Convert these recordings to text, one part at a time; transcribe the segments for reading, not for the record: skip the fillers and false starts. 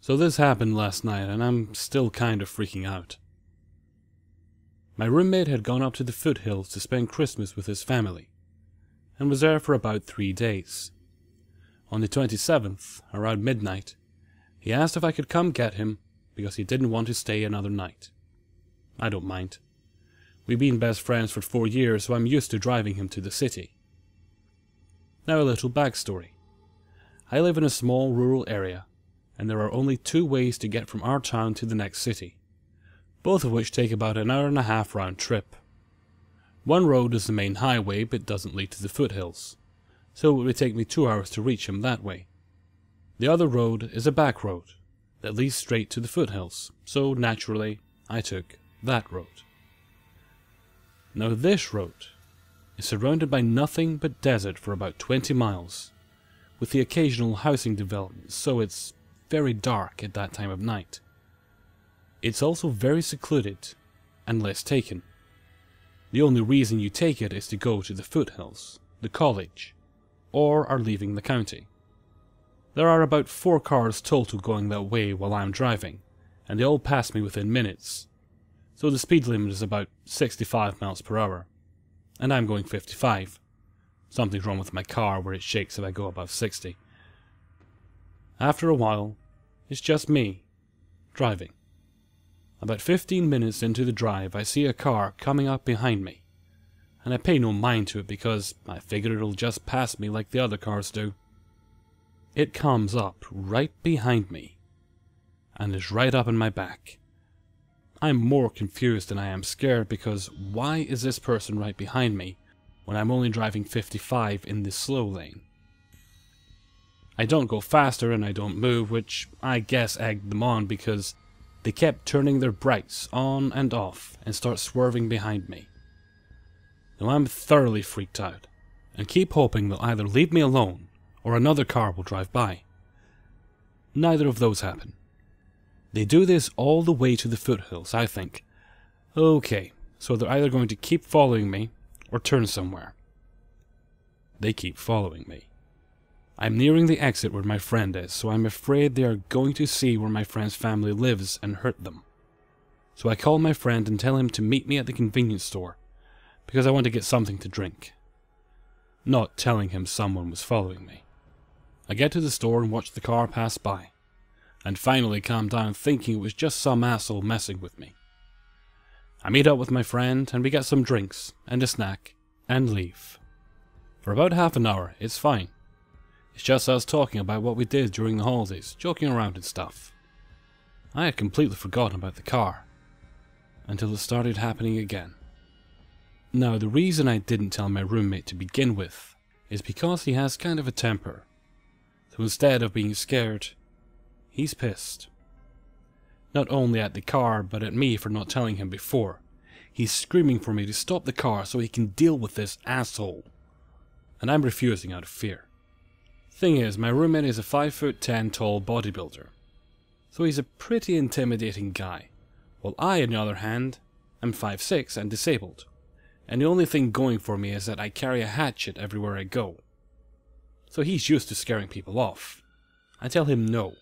So this happened last night, and I'm still kind of freaking out. My roommate had gone up to the foothills to spend Christmas with his family, and was there for about 3 days. On the 27th, around midnight, he asked if I could come get him because he didn't want to stay another night. I don't mind. We've been best friends for 4 years, so I'm used to driving him to the city. Now a little backstory. I live in a small rural area, and there are only 2 ways to get from our town to the next city, both of which take about an hour and a half round trip. One road is the main highway but doesn't lead to the foothills, so it would take me 2 hours to reach him that way. The other road is a back road that leads straight to the foothills, so naturally I took that road. Now this road is surrounded by nothing but desert for about 20 miles, with the occasional housing development, so it's very dark at that time of night. It's also very secluded and less taken. The only reason you take it is to go to the foothills, the college, or are leaving the county. There are about 4 cars total going that way while I'm driving, and they all pass me within minutes, so the speed limit is about 65 miles per hour, and I'm going 55. Something's wrong with my car where it shakes if I go above 60. After a while, it's just me, driving. About 15 minutes into the drive, I see a car coming up behind me, and I pay no mind to it because I figure it'll just pass me like the other cars do. It comes up right behind me, and is right up in my back. I'm more confused than I am scared because why is this person right behind me when I'm only driving 55 in the slow lane? I don't go faster and I don't move, which I guess egged them on because they kept turning their brights on and off and start swerving behind me. Now I'm thoroughly freaked out and keep hoping they'll either leave me alone or another car will drive by. Neither of those happen. They do this all the way to the foothills. I think, okay, so they're either going to keep following me or turn somewhere. They keep following me. I'm nearing the exit where my friend is, so I'm afraid they are going to see where my friend's family lives and hurt them. So I call my friend and tell him to meet me at the convenience store, because I want to get something to drink. Not telling him someone was following me. I get to the store and watch the car pass by, and finally calm down thinking it was just some asshole messing with me. I meet up with my friend and we get some drinks and a snack and leave. For about half an hour, it's fine. It's just us talking about what we did during the holidays, joking around and stuff. I had completely forgotten about the car, until it started happening again. Now, the reason I didn't tell my roommate to begin with is because he has kind of a temper. So instead of being scared, he's pissed. Not only at the car, but at me for not telling him before. He's screaming for me to stop the car so he can deal with this asshole. And I'm refusing out of fear. Thing is, my roommate is a 5'10" tall bodybuilder, so he's a pretty intimidating guy, while I, on the other hand, am 5'6" and disabled, and the only thing going for me is that I carry a hatchet everywhere I go. So he's used to scaring people off. I tell him no,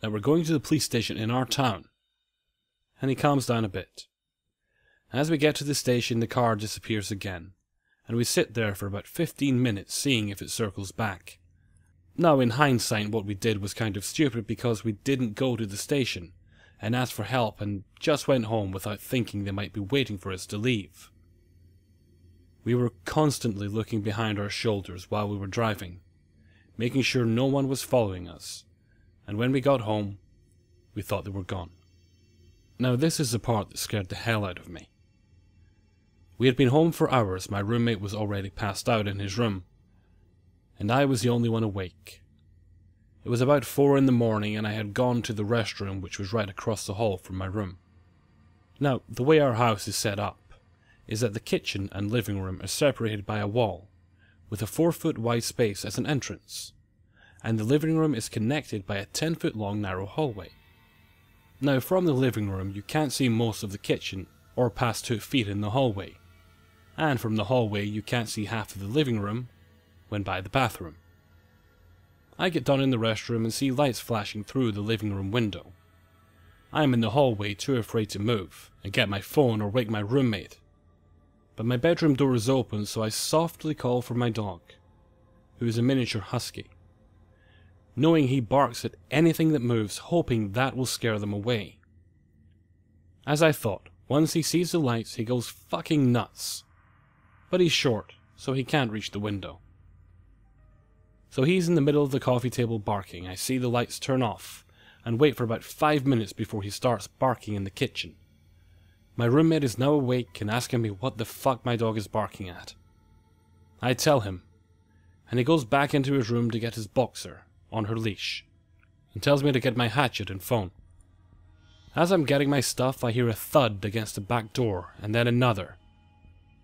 that we're going to the police station in our town, and he calms down a bit. As we get to the station, the car disappears again, and we sit there for about 15 minutes seeing if it circles back. Now in hindsight, what we did was kind of stupid because we didn't go to the station and ask for help and just went home without thinking they might be waiting for us to leave. We were constantly looking behind our shoulders while we were driving, making sure no one was following us, and when we got home, we thought they were gone. Now this is the part that scared the hell out of me. We had been home for hours, my roommate was already passed out in his room, and I was the only one awake. It was about 4 in the morning and I had gone to the restroom which was right across the hall from my room. Now, the way our house is set up is that the kitchen and living room are separated by a wall, with a 4-foot wide space as an entrance, and the living room is connected by a 10-foot long narrow hallway. Now, from the living room you can't see most of the kitchen or past 2 feet in the hallway, and from the hallway you can't see half of the living room when by the bathroom. I get down in the restroom and see lights flashing through the living room window. I am in the hallway, too afraid to move and get my phone or wake my roommate. But my bedroom door is open, so I softly call for my dog, who is a miniature husky, knowing he barks at anything that moves, hoping that will scare them away. As I thought, once he sees the lights, he goes fucking nuts. But he's short, so he can't reach the window. So he's in the middle of the coffee table barking. I see the lights turn off, and wait for about 5 minutes before he starts barking in the kitchen. My roommate is now awake and asking me what the fuck my dog is barking at. I tell him, and he goes back into his room to get his boxer on her leash, and tells me to get my hatchet and phone. As I'm getting my stuff, I hear a thud against the back door, and then another.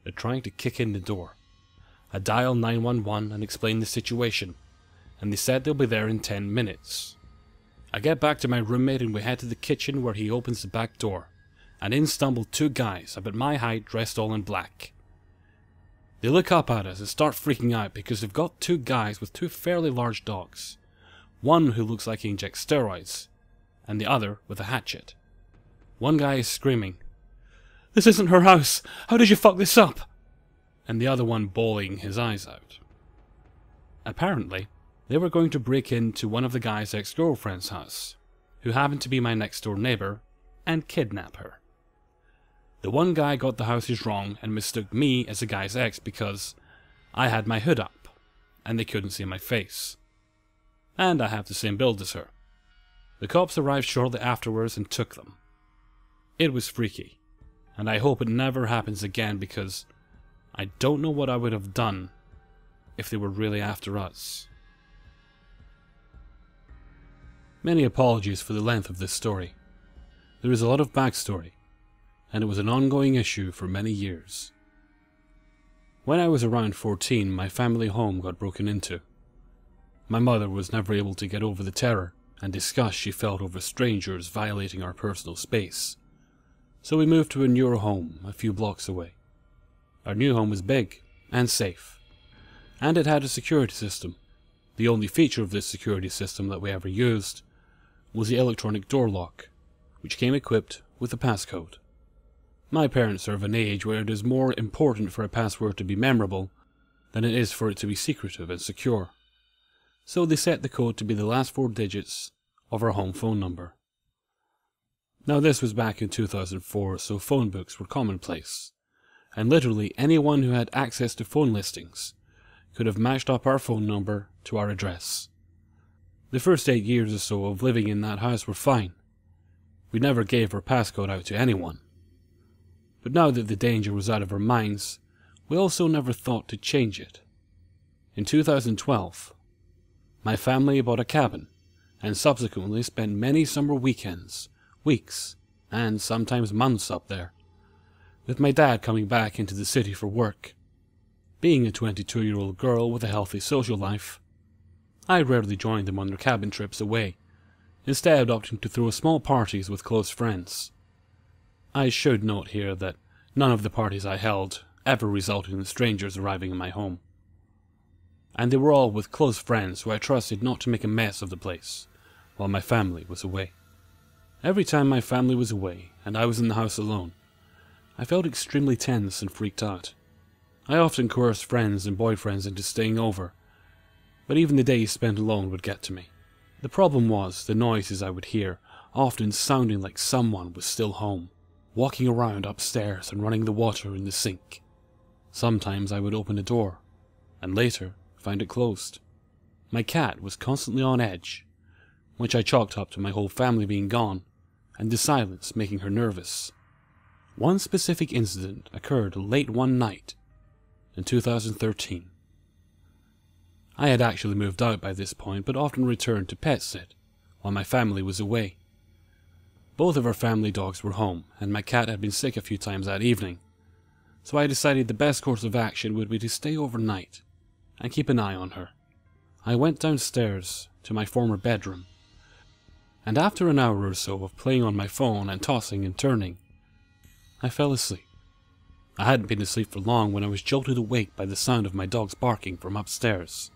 They're trying to kick in the door. I dial 911 and explain the situation, and they said they'll be there in 10 minutes. I get back to my roommate and we head to the kitchen, where he opens the back door, and in stumble 2 guys about my height, dressed all in black. They look up at us and start freaking out because they've got 2 guys with 2 fairly large dogs, one who looks like he injects steroids, and the other with a hatchet. One guy is screaming, "This isn't her house! How did you fuck this up?" And the other one bawling his eyes out. Apparently, they were going to break into one of the guy's ex-girlfriend's house, who happened to be my next door neighbor, and kidnap her. The one guy got the houses wrong and mistook me as the guy's ex because I had my hood up, and they couldn't see my face. And I have the same build as her. The cops arrived shortly afterwards and took them. It was freaky, and I hope it never happens again because I don't know what I would have done if they were really after us. Many apologies for the length of this story. There is a lot of backstory, and it was an ongoing issue for many years. When I was around 14, my family home got broken into. My mother was never able to get over the terror and disgust she felt over strangers violating our personal space. So we moved to a newer home a few blocks away. Our new home was big and safe, and it had a security system. The only feature of this security system that we ever used was the electronic door lock, which came equipped with a passcode. My parents are of an age where it is more important for a password to be memorable than it is for it to be secretive and secure. So they set the code to be the last 4 digits of our home phone number. Now this was back in 2004, so phone books were commonplace, and literally anyone who had access to phone listings could have matched up our phone number to our address. The first 8 years or so of living in that house were fine. We never gave our passcode out to anyone. But now that the danger was out of our minds, we also never thought to change it. In 2012, my family bought a cabin, and subsequently spent many summer weekends, weeks, and sometimes months up there, with my dad coming back into the city for work. Being a 22-year-old girl with a healthy social life, I rarely joined them on their cabin trips away, instead opting to throw small parties with close friends. I should note here that none of the parties I held ever resulted in strangers arriving in my home. And they were all with close friends who I trusted not to make a mess of the place while my family was away. Every time my family was away and I was in the house alone, I felt extremely tense and freaked out. I often coerced friends and boyfriends into staying over, but even the days spent alone would get to me. The problem was the noises I would hear, often sounding like someone was still home, walking around upstairs and running the water in the sink. Sometimes I would open a door, and later find it closed. My cat was constantly on edge, which I chalked up to my whole family being gone, and the silence making her nervous. One specific incident occurred late one night in 2013. I had actually moved out by this point, but often returned to pet sit while my family was away. Both of our family dogs were home, and my cat had been sick a few times that evening, so I decided the best course of action would be to stay overnight and keep an eye on her. I went downstairs to my former bedroom, and after an hour or so of playing on my phone and tossing and turning, I fell asleep. I hadn't been asleep for long when I was jolted awake by the sound of my dogs barking from upstairs.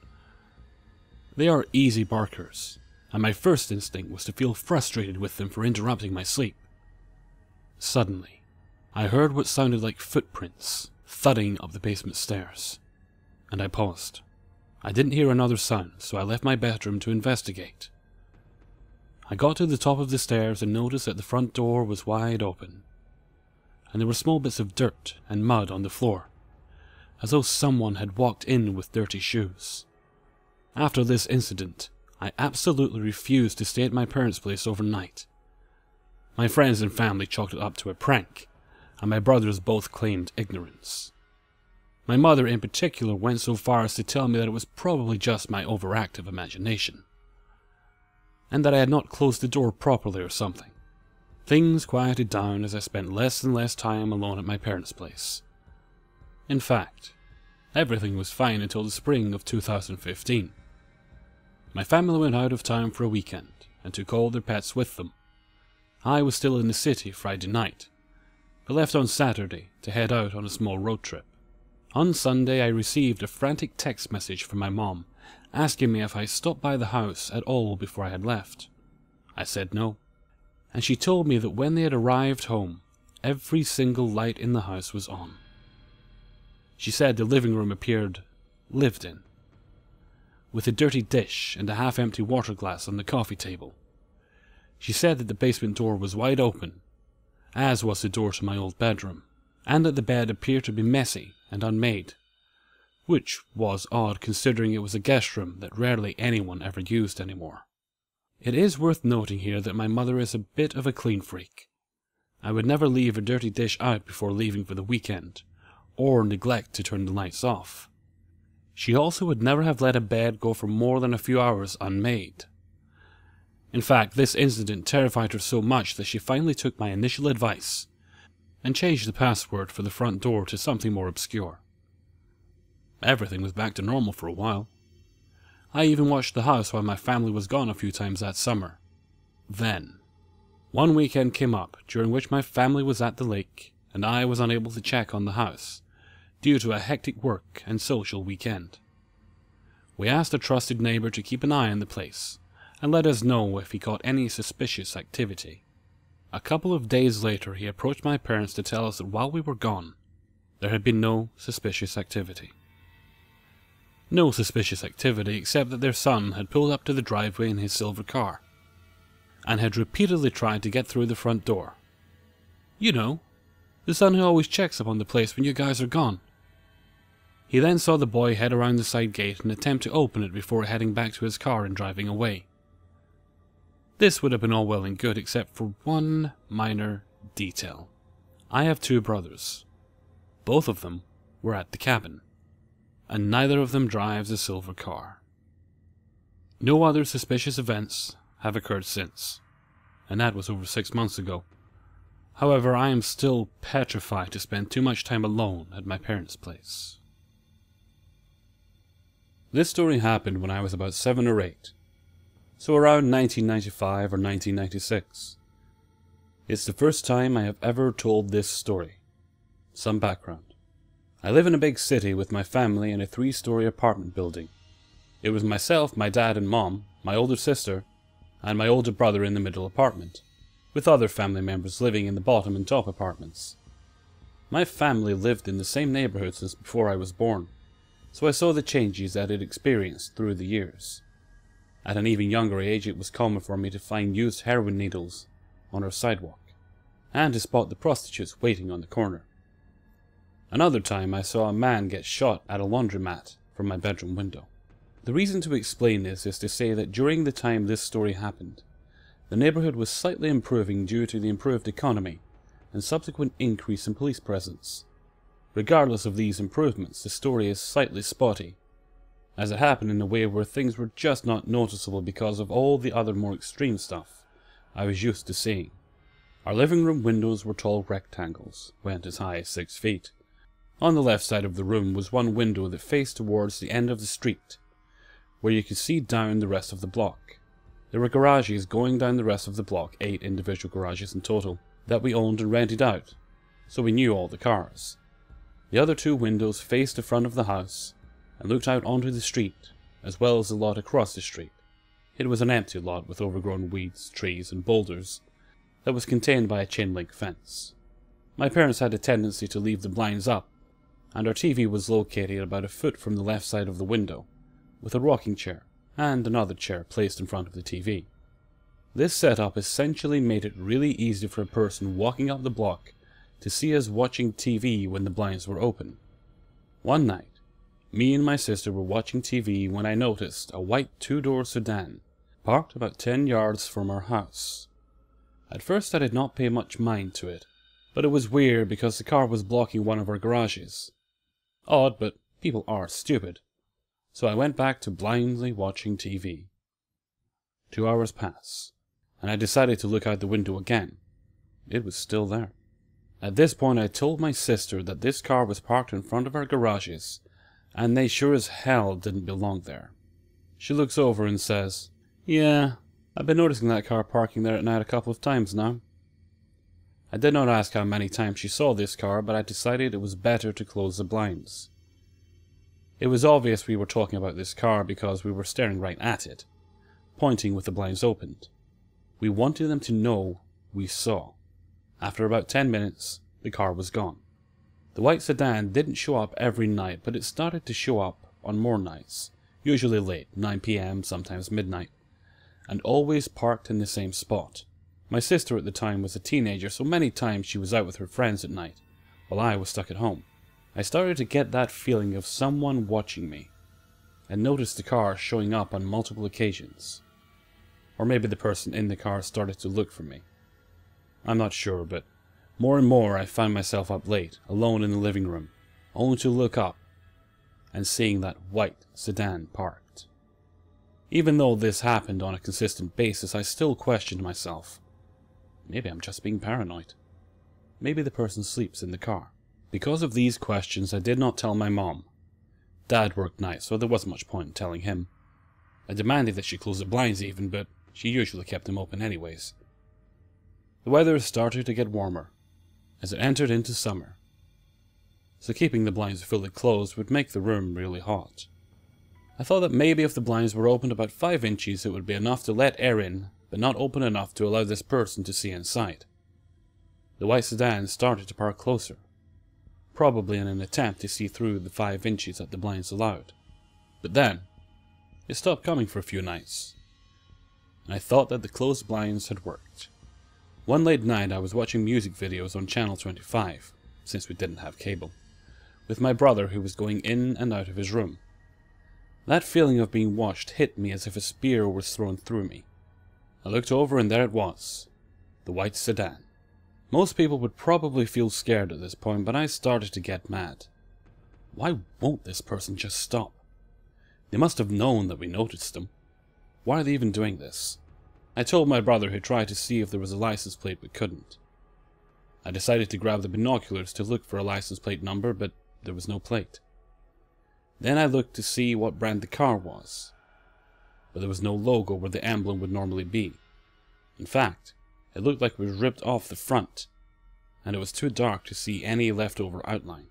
They are easy barkers, and my first instinct was to feel frustrated with them for interrupting my sleep. Suddenly, I heard what sounded like footprints thudding up the basement stairs, and I paused. I didn't hear another sound, so I left my bedroom to investigate. I got to the top of the stairs and noticed that the front door was wide open, and there were small bits of dirt and mud on the floor, as though someone had walked in with dirty shoes. After this incident, I absolutely refused to stay at my parents' place overnight. My friends and family chalked it up to a prank, and my brothers both claimed ignorance. My mother in particular went so far as to tell me that it was probably just my overactive imagination, and that I had not closed the door properly or something. Things quieted down as I spent less and less time alone at my parents' place. In fact, everything was fine until the spring of 2015. My family went out of town for a weekend and took all their pets with them. I was still in the city Friday night, but left on Saturday to head out on a small road trip. On Sunday I received a frantic text message from my mom, asking me if I stopped by the house at all before I had left. I said no, and she told me that when they had arrived home, every single light in the house was on. She said the living room appeared lived in, with a dirty dish and a half-empty water glass on the coffee table. She said that the basement door was wide open, as was the door to my old bedroom, and that the bed appeared to be messy and unmade, which was odd considering it was a guest room that rarely anyone ever used anymore. It is worth noting here that my mother is a bit of a clean freak. I would never leave a dirty dish out before leaving for the weekend, or neglect to turn the lights off. She also would never have let a bed go for more than a few hours unmade. In fact, this incident terrified her so much that she finally took my initial advice and changed the password for the front door to something more obscure. Everything was back to normal for a while. I even watched the house while my family was gone a few times that summer. Then, one weekend came up during which my family was at the lake and I was unable to check on the house due to a hectic work and social weekend. We asked a trusted neighbor to keep an eye on the place and let us know if he caught any suspicious activity. A couple of days later he approached my parents to tell us that while we were gone, there had been no suspicious activity. No suspicious activity except that their son had pulled up to the driveway in his silver car, and had repeatedly tried to get through the front door. You know, the son who always checks up on the place when you guys are gone. He then saw the boy head around the side gate and attempt to open it before heading back to his car and driving away. This would have been all well and good except for one minor detail. I have two brothers. Both of them were at the cabin, and neither of them drives a silver car. No other suspicious events have occurred since, and that was over 6 months ago. However, I am still petrified to spend too much time alone at my parents' place. This story happened when I was about 7 or 8, so around 1995 or 1996. It's the first time I have ever told this story. Some background. I live in a big city with my family in a 3-story apartment building. It was myself, my dad and mom, my older sister, and my older brother in the middle apartment, with other family members living in the bottom and top apartments. My family lived in the same neighborhood since before I was born, so I saw the changes that it experienced through the years. At an even younger age, it was common for me to find used heroin needles on our sidewalk, and to spot the prostitutes waiting on the corner. Another time I saw a man get shot at a laundromat from my bedroom window. The reason to explain this is to say that during the time this story happened, the neighborhood was slightly improving due to the improved economy and subsequent increase in police presence. Regardless of these improvements, the story is slightly spotty, as it happened in a way where things were just not noticeable because of all the other more extreme stuff I was used to seeing. Our living room windows were tall rectangles, went as high as 6 feet. On the left side of the room was one window that faced towards the end of the street, where you could see down the rest of the block. There were garages going down the rest of the block, 8 individual garages in total, that we owned and rented out, so we knew all the cars. The other 2 windows faced the front of the house and looked out onto the street, as well as the lot across the street. It was an empty lot with overgrown weeds, trees, and boulders that was contained by a chain-link fence. My parents had a tendency to leave the blinds up, and our TV was located about a foot from the left side of the window, with a rocking chair and another chair placed in front of the TV. This setup essentially made it really easy for a person walking up the block to see us watching TV when the blinds were open. One night, me and my sister were watching TV when I noticed a white two-door sedan parked about 10 yards from our house. At first I did not pay much mind to it, but it was weird because the car was blocking one of our garages. Odd, but people are stupid. So I went back to blindly watching TV. 2 hours pass, and I decided to look out the window again. It was still there. At this point I told my sister that this car was parked in front of our garages, and they sure as hell didn't belong there. She looks over and says, "Yeah, I've been noticing that car parking there at night a couple of times now." I did not ask how many times she saw this car, but I decided it was better to close the blinds. It was obvious we were talking about this car because we were staring right at it, pointing with the blinds opened. We wanted them to know we saw. After about 10 minutes, the car was gone. The white sedan didn't show up every night, but it started to show up on more nights, usually late, 9 p.m., sometimes midnight, and always parked in the same spot. My sister at the time was a teenager, so many times she was out with her friends at night, while I was stuck at home. I started to get that feeling of someone watching me, and noticed the car showing up on multiple occasions. Or maybe the person in the car started to look for me. I'm not sure, but more and more I found myself up late, alone in the living room, only to look up and seeing that white sedan parked. Even though this happened on a consistent basis, I still questioned myself. Maybe I'm just being paranoid. Maybe the person sleeps in the car. Because of these questions, I did not tell my mom. Dad worked nights, so there wasn't much point in telling him. I demanded that she close the blinds even, but she usually kept them open anyways. The weather started to get warmer as it entered into summer, so keeping the blinds fully closed would make the room really hot. I thought that maybe if the blinds were opened about 5 inches it would be enough to let air in, but not open enough to allow this person to see inside. The white sedan started to park closer, probably in an attempt to see through the 5 inches that the blinds allowed. But then, it stopped coming for a few nights, and I thought that the closed blinds had worked. One late night I was watching music videos on Channel 25, since we didn't have cable, with my brother who was going in and out of his room. That feeling of being watched hit me as if a spear was thrown through me. I looked over and there it was, the white sedan. Most people would probably feel scared at this point, but I started to get mad. Why won't this person just stop? They must have known that we noticed them. Why are they even doing this? I told my brother, who tried to see if there was a license plate but couldn't. I decided to grab the binoculars to look for a license plate number, but there was no plate. Then I looked to see what brand the car was, but there was no logo where the emblem would normally be. In fact, it looked like it was ripped off the front, and it was too dark to see any leftover outline.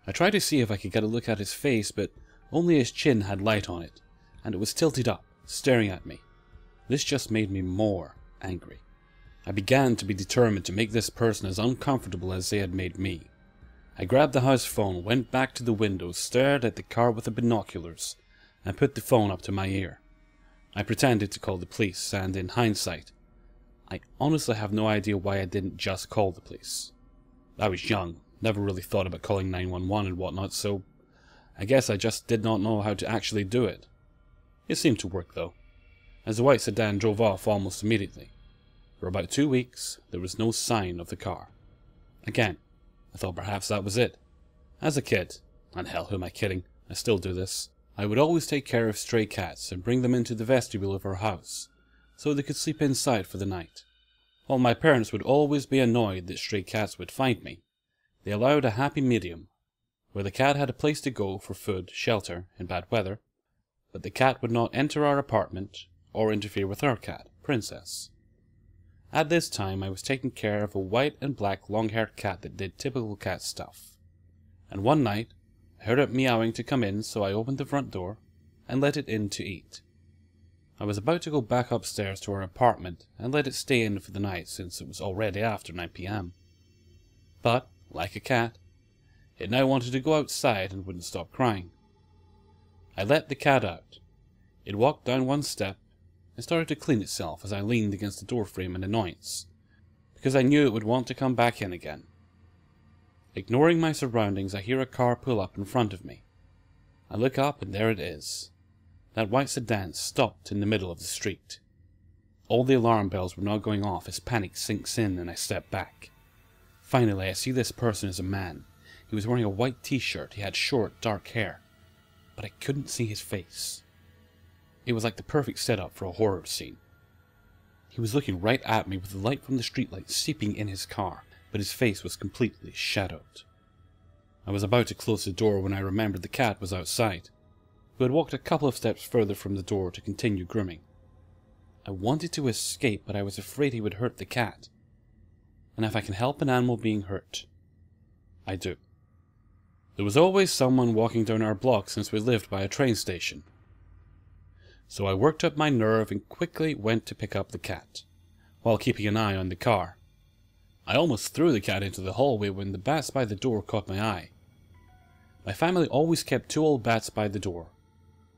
I tried to see if I could get a look at his face, but only his chin had light on it, and it was tilted up, staring at me. This just made me more angry. I began to be determined to make this person as uncomfortable as they had made me. I grabbed the house phone, went back to the window, stared at the car with the binoculars, and put the phone up to my ear. I pretended to call the police, and in hindsight, I honestly have no idea why I didn't just call the police. I was young, never really thought about calling 911 and whatnot, so I guess I just did not know how to actually do it. It seemed to work though, as the white sedan drove off almost immediately. For about 2 weeks, there was no sign of the car. Again, I thought perhaps that was it. As a kid, and hell, who am I kidding, I still do this, I would always take care of stray cats and bring them into the vestibule of our house, so they could sleep inside for the night. While my parents would always be annoyed that stray cats would find me, they allowed a happy medium, where the cat had a place to go for food, shelter, in bad weather, but the cat would not enter our apartment or interfere with our cat, Princess. At this time I was taking care of a white and black long-haired cat that did typical cat stuff. And one night, I heard it meowing to come in, so I opened the front door and let it in to eat. I was about to go back upstairs to our apartment and let it stay in for the night since it was already after 9 p.m. But, like a cat, it now wanted to go outside and wouldn't stop crying. I let the cat out. It walked down one step and started to clean itself as I leaned against the doorframe in annoyance, because I knew it would want to come back in again. Ignoring my surroundings, I hear a car pull up in front of me. I look up and there it is. That white sedan stopped in the middle of the street. All the alarm bells were now going off as panic sinks in and I step back. Finally, I see this person is a man. He was wearing a white t-shirt, he had short, dark hair, but I couldn't see his face. It was like the perfect setup for a horror scene. He was looking right at me with the light from the streetlight seeping in his car, but his face was completely shadowed. I was about to close the door when I remembered the cat was outside, who had walked a couple of steps further from the door to continue grooming. I wanted to escape, but I was afraid he would hurt the cat. And if I can help an animal being hurt, I do. There was always someone walking down our block since we lived by a train station. So I worked up my nerve and quickly went to pick up the cat, while keeping an eye on the car. I almost threw the cat into the hallway when the bats by the door caught my eye. My family always kept 2 old bats by the door,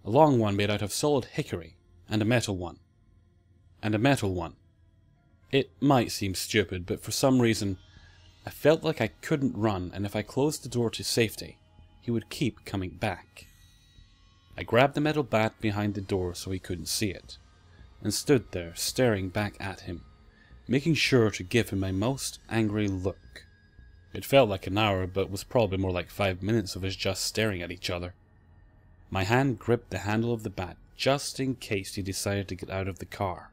a long one made out of solid hickory, and a metal one. It might seem stupid, but for some reason, I felt like I couldn't run, and if I closed the door to safety, he would keep coming back. I grabbed the metal bat behind the door so he couldn't see it, and stood there staring back at him, making sure to give him my most angry look. It felt like an hour, but was probably more like 5 minutes of us just staring at each other. My hand gripped the handle of the bat just in case he decided to get out of the car,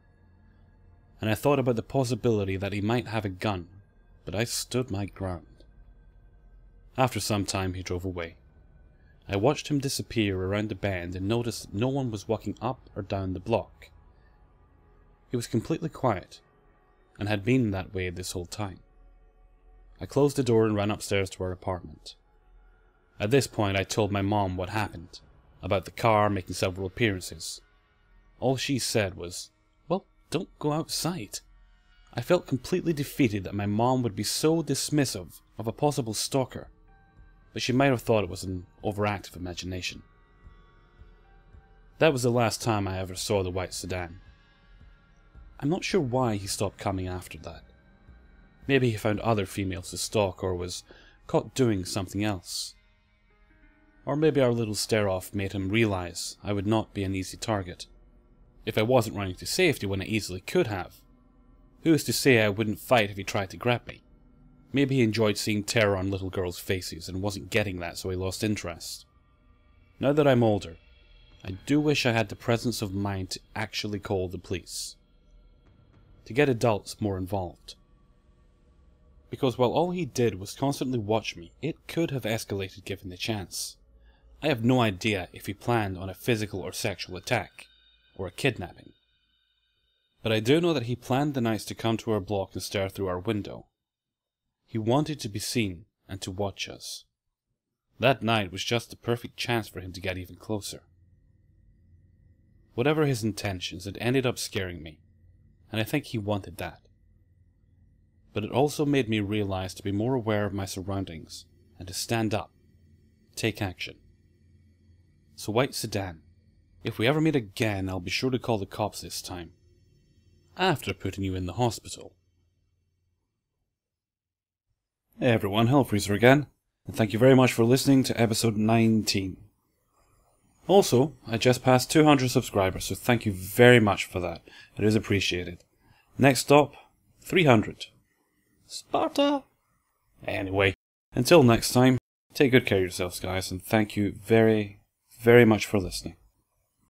and I thought about the possibility that he might have a gun, but I stood my ground. After some time he drove away. I watched him disappear around the bend and noticed that no one was walking up or down the block. He was completely quiet, and had been that way this whole time. I closed the door and ran upstairs to our apartment. At this point I told my mom what happened, about the car making several appearances. All she said was, "Well, don't go outside." I felt completely defeated that my mom would be so dismissive of a possible stalker, but she might have thought it was an overactive imagination. That was the last time I ever saw the white sedan. I'm not sure why he stopped coming after that. Maybe he found other females to stalk or was caught doing something else. Or maybe our little stare-off made him realize I would not be an easy target. If I wasn't running to safety when I easily could have, who is to say I wouldn't fight if he tried to grab me? Maybe he enjoyed seeing terror on little girls' faces and wasn't getting that, so he lost interest. Now that I'm older, I do wish I had the presence of mind to actually call the police. To get adults more involved. Because while all he did was constantly watch me, it could have escalated given the chance. I have no idea if he planned on a physical or sexual attack, or a kidnapping. But I do know that he planned the nights to come to our block and stare through our window. He wanted to be seen and to watch us. That night was just the perfect chance for him to get even closer. Whatever his intentions, it ended up scaring me, and I think he wanted that. But it also made me realize to be more aware of my surroundings and to stand up, take action. So white sedan, if we ever meet again, I'll be sure to call the cops this time. After putting you in the hospital. Hey everyone, Hellfreezer again, and thank you very much for listening to episode 19. Also, I just passed 200 subscribers, so thank you very much for that. It is appreciated. Next stop, 300. Sparta! Anyway, until next time, take good care of yourselves guys, and thank you very, very much for listening.